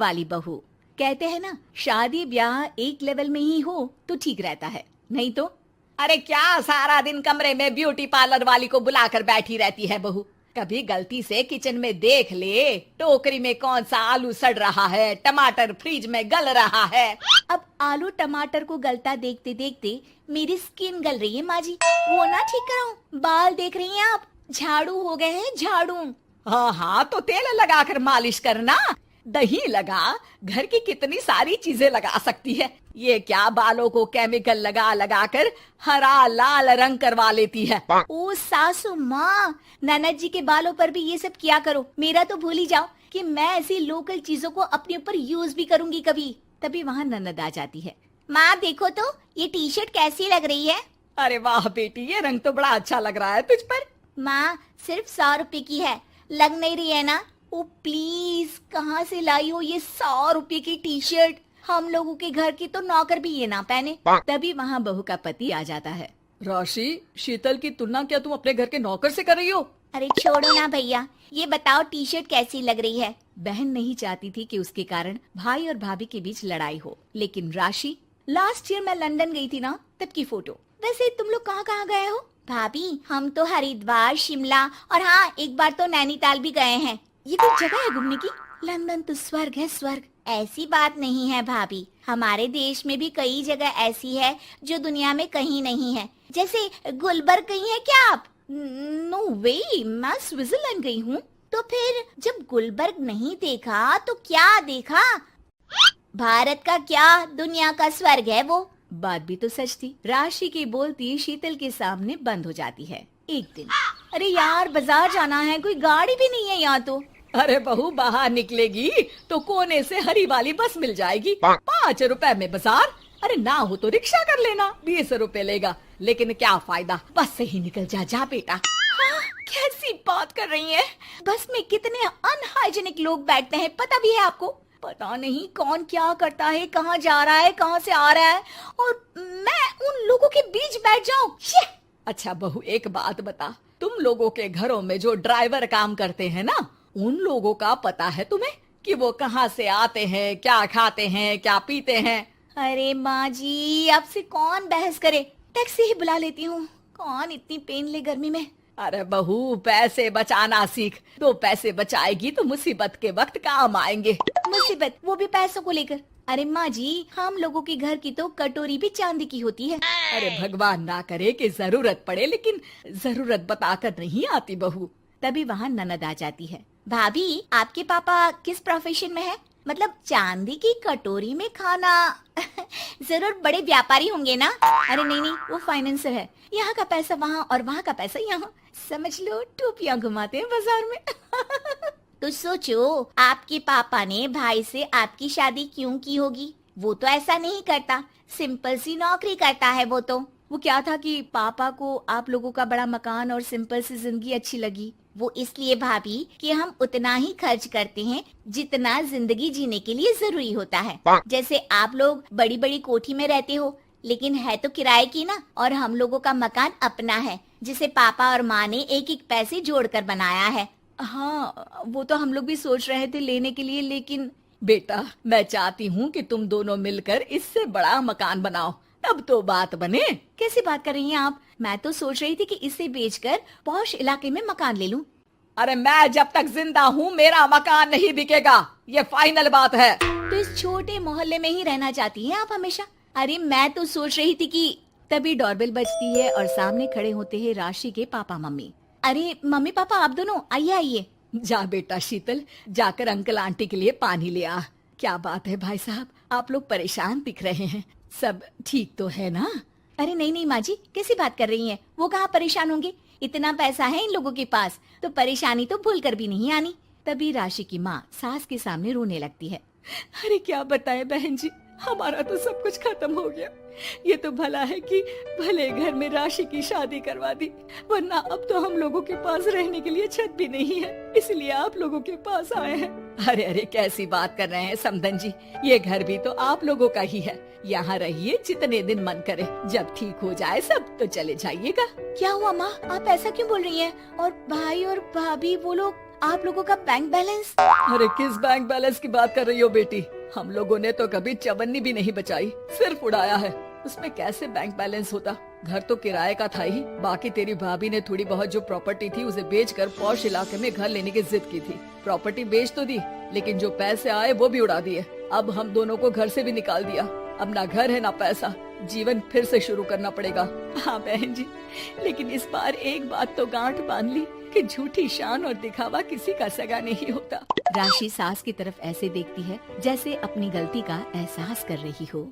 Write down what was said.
वाली बहू। कहते हैं ना, शादी ब्याह एक लेवल में ही हो तो ठीक रहता है, नहीं तो अरे क्या सारा दिन कमरे में ब्यूटी पार्लर वाली को बुलाकर बैठी रहती है बहू। कभी गलती से किचन में देख ले टोकरी में कौन सा आलू सड़ रहा है, टमाटर फ्रिज में गल रहा है। अब आलू टमाटर को गलता देखते देखते मेरी स्किन गल रही है माँ जी, वो ना ठीक कराऊं। बाल देख रही हैं आप, झाड़ू हो गए हैं झाड़ू। हाँ हाँ, तो तेल लगाकर मालिश करना, दही लगा, घर की कितनी सारी चीजें लगा सकती है। ये क्या बालों को केमिकल लगा लगा कर हरा लाल रंग करवा लेती है। ओ सासू माँ, ननद जी के बालों पर भी ये सब किया करो। मेरा तो भूल ही जाओ कि मैं ऐसी लोकल चीजों को अपने ऊपर यूज भी करूंगी कभी। तभी वहाँ ननद आ जाती है। माँ देखो तो ये टी शर्ट कैसी लग रही है। अरे वाह बेटी, ये रंग तो बड़ा अच्छा लग रहा है तुझ पर। माँ सिर्फ 100 रुपए की है, लग नहीं रही है ना। ओ प्लीज, कहाँ से लाई हो ये 100 रुपए की टी शर्ट। हम लोगों के घर की तो नौकर भी ये ना पहने। तभी वहाँ बहू का पति आ जाता है। राशि, शीतल की तुलना क्या तुम अपने घर के नौकर से कर रही हो? अरे छोड़ो ना भैया, ये बताओ टी शर्ट कैसी लग रही है। बहन नहीं चाहती थी कि उसके कारण भाई और भाभी के बीच लड़ाई हो, लेकिन राशि, लास्ट ईयर मैं लंदन गई थी ना, तब की फोटो। वैसे तुम लोग कहाँ कहाँ गए हो? भाभी हम तो हरिद्वार, शिमला और हाँ एक बार तो नैनीताल भी गए हैं। ये कोई जगह है घूमने की? लंदन तो स्वर्ग है, स्वर्ग। ऐसी बात नहीं है भाभी, हमारे देश में भी कई जगह ऐसी है जो दुनिया में कहीं नहीं है। जैसे गुलबर्ग गई हैं क्या आप? नो वे, मैं स्विट्जरलैंड गई हूँ। तो फिर जब गुलबर्ग नहीं देखा तो क्या देखा? भारत का क्या, दुनिया का स्वर्ग है वो। बात भी तो सच थी। राशि की बोलती शीतल के सामने बंद हो जाती है। एक दिन, अरे यार बाजार जाना है, कोई गाड़ी भी नहीं है यहाँ तो। अरे बहू, बाहर निकलेगी तो कोने से हरी वाली बस मिल जाएगी। 5 रुपए में बाजार। अरे ना हो तो रिक्शा कर लेना, 20 रुपए लेगा। लेकिन क्या फायदा, बस से ही निकल जा बेटा। हाँ, कैसी बात कर रही है? बस में कितने अनहाइजीनिक लोग बैठते हैं, पता भी है आपको? पता नहीं कौन क्या करता है, कहाँ जा रहा है, कहाँ से आ रहा है, और मैं उन लोगों के बीच बैठ जाऊं। अच्छा बहू, एक बात बता, तुम लोगों के घरों में जो ड्राइवर काम करते हैं ना, उन लोगों का पता है तुम्हें कि वो कहाँ से आते हैं, क्या खाते हैं, क्या पीते हैं? अरे माँ जी, आपसे कौन बहस करे, टैक्सी ही बुला लेती हूँ। कौन इतनी पेन ले गर्मी में। अरे बहू, पैसे बचाना सीख। 2 पैसे बचाएगी तो मुसीबत के वक्त काम आएंगे। मुसीबत, वो भी पैसों को लेकर? अरे माँ जी, हम लोगों के घर की तो कटोरी भी चांदी की होती है। अरे भगवान ना करे कि जरूरत पड़े, लेकिन जरूरत बताकर नहीं आती बहू। तभी वहाँ ननद आ जाती है। भाभी, आपके पापा किस प्रोफेशन में है? मतलब चांदी की कटोरी में खाना। जरूर बड़े व्यापारी होंगे ना? अरे नहीं नहीं, वो फाइनेंसर है। यहाँ का पैसा वहाँ और वहाँ का पैसा यहाँ, समझ लो टोपियाँ घुमाते हैं बाजार में। तो सोचो, आपके पापा ने भाई से आपकी शादी क्यों की होगी? वो तो ऐसा नहीं करता, सिंपल सी नौकरी करता है वो तो। वो क्या था कि पापा को आप लोगों का बड़ा मकान और सिंपल सी जिंदगी अच्छी लगी। वो इसलिए भाभी कि हम उतना ही खर्च करते हैं जितना जिंदगी जीने के लिए जरूरी होता है। जैसे आप लोग बड़ी बड़ी कोठी में रहते हो, लेकिन है तो किराए की ना, और हम लोगों का मकान अपना है, जिसे पापा और माँ ने एक एक पैसे जोड़कर बनाया है। हाँ, वो तो हम लोग भी सोच रहे थे लेने के लिए, लेकिन बेटा मैं चाहती हूँ कि तुम दोनों मिलकर इससे बड़ा मकान बनाओ, तब तो बात बने। कैसी बात कर रही हैं आप? मैं तो सोच रही थी कि इसे बेचकर पॉश इलाके में मकान ले लूं। अरे मैं जब तक जिंदा हूँ मेरा मकान नहीं बिकेगा, ये फाइनल बात है। तो इस छोटे मोहल्ले में ही रहना चाहती हैं आप हमेशा? अरे मैं तो सोच रही थी कि। तभी डोरबेल बजती है और सामने खड़े होते हैं राशि के पापा मम्मी। अरे मम्मी पापा, आप दोनों आइए आइए। जा बेटा शीतल, जाकर अंकल आंटी के लिए पानी ले आ। क्या बात है भाई साहब, आप लोग परेशान दिख रहे हैं, सब ठीक तो है ना? अरे नहीं नहीं माँ जी, कैसी बात कर रही हैं? वो कहाँ परेशान होंगे, इतना पैसा है इन लोगों के पास, तो परेशानी तो भूल कर भी नहीं आनी। तभी राशि की माँ सास के सामने रोने लगती है। अरे क्या बताएं बहन जी, हमारा तो सब कुछ खत्म हो गया। ये तो भला है कि भले घर में राशि की शादी करवा दी, वरना अब तो हम लोगों के पास रहने के लिए छत भी नहीं है, इसलिए आप लोगों के पास आए हैं। अरे अरे कैसी बात कर रहे हैं समधन जी, ये घर भी तो आप लोगों का ही है, यहाँ रहिए जितने दिन मन करे, जब ठीक हो जाए सब तो चले जाइएगा। क्या हुआ माँ, आप ऐसा क्यों बोल रही हैं? और भाई और भाभी वो लोग आप लोगों का बैंक बैलेंस? अरे किस बैंक बैलेंस की बात कर रही हो बेटी? हम लोगों ने तो कभी चवन्नी भी नहीं बचाई, सिर्फ उड़ाया है। उसमें कैसे बैंक बैलेंस होता? घर तो किराए का था ही। बाकी तेरी भाभी ने थोड़ी बहुत जो प्रॉपर्टी थी उसे बेचकर पॉश इलाके में घर लेने की जिद की थी। प्रॉपर्टी बेच तो दी, लेकिन जो पैसे आए वो भी उड़ा दिए। अब हम दोनों को घर से भी निकाल दिया। अब ना घर है ना पैसा, जीवन फिर से शुरू करना पड़ेगा। हाँ बहन जी, लेकिन इस बार एक बात तो गांठ बांध ली कि झूठी शान और दिखावा किसी का सगा नहीं होता। राशि सास की तरफ ऐसे देखती है जैसे अपनी गलती का एहसास कर रही हो।